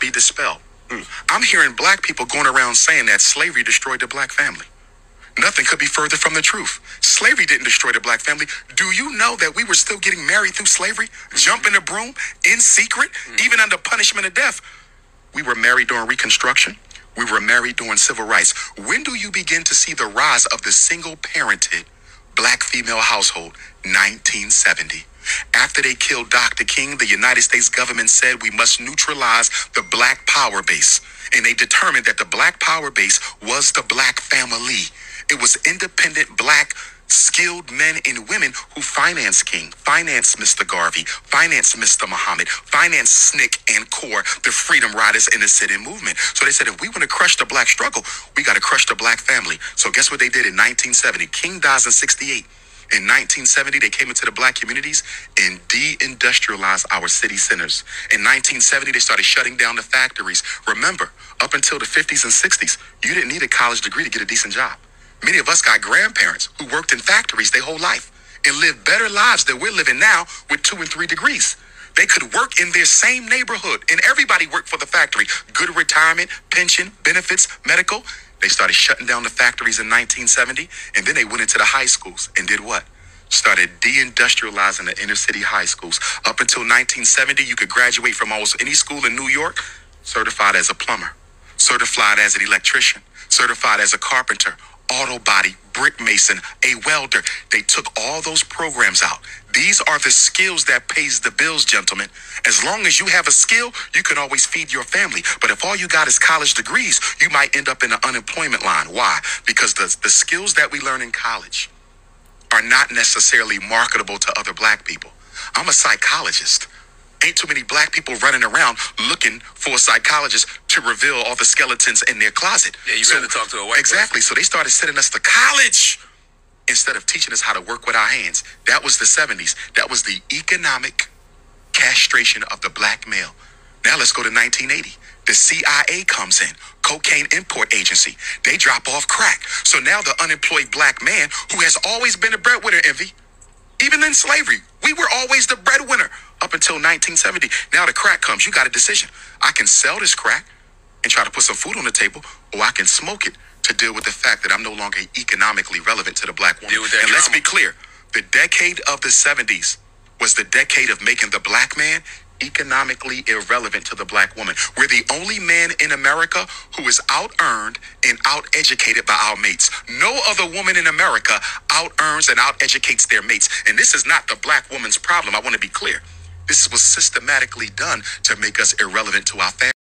be dispelled. I'm hearing black people going around saying that slavery destroyed the black family. Nothing could be further from the truth. Slavery didn't destroy the black family. Do you know that we were still getting married through slavery? Jumping the broom in secret, even under punishment of death. We were married during Reconstruction. We were married during civil rights. When do you begin to see the rise of the single-parented black female household? 1970. After they killed Dr. King, the United States government said we must neutralize the black power base. And they determined that the black power base was the black family. It was independent black skilled men and women who financed King, financed Mr. Garvey, financed Mr. Muhammad, financed SNCC and CORE, the Freedom Riders and the sit-in movement. So they said, if we want to crush the black struggle, we got to crush the black family. So guess what they did in 1970? King dies in 68. In 1970, they came into the black communities and de-industrialized our city centers. In 1970, they started shutting down the factories. Remember, up until the 50s and 60s, you didn't need a college degree to get a decent job. Many of us got grandparents who worked in factories their whole life and lived better lives than we're living now with 2 and 3 degrees. They could work in their same neighborhood, and everybody worked for the factory. Good retirement, pension, benefits, medical. They started shutting down the factories in 1970, and then they went into the high schools and did what? Started deindustrializing the inner city high schools. Up until 1970, you could graduate from almost any school in New York, certified as a plumber, certified as an electrician, certified as a carpenter, auto body, brick mason, a welder. They took all those programs out. These are the skills that pays the bills, gentlemen. As long as you have a skill, you can always feed your family. But if all you got is college degrees, you might end up in the unemployment line. Why? Because the skills that we learn in college are not necessarily marketable to other black people. I'm a psychologist. Ain't too many black people running around looking for a psychologist to reveal all the skeletons in their closet. Yeah, you rather talk to a white Exactly. person. So they started sending us to college instead of teaching us how to work with our hands. That was the 70s. That was the economic castration of the black male. Now let's go to 1980. The CIA comes in, cocaine import agency. They drop off crack. So now the unemployed black man, who has always been a breadwinner, Envy, even in slavery, we were always the breadwinner up until 1970. Now the crack comes. You got a decision. I can sell this crack and try to put some food on the table, or I can smoke it to deal with the fact that I'm no longer economically relevant to the black woman. And let's be clear, the decade of the 70s was the decade of making the black man economically irrelevant to the black woman. We're the only man in America who is out-earned and out-educated by our mates. No other woman in America out-earns and out-educates their mates. And this is not the black woman's problem. I want to be clear. This was systematically done to make us irrelevant to our family.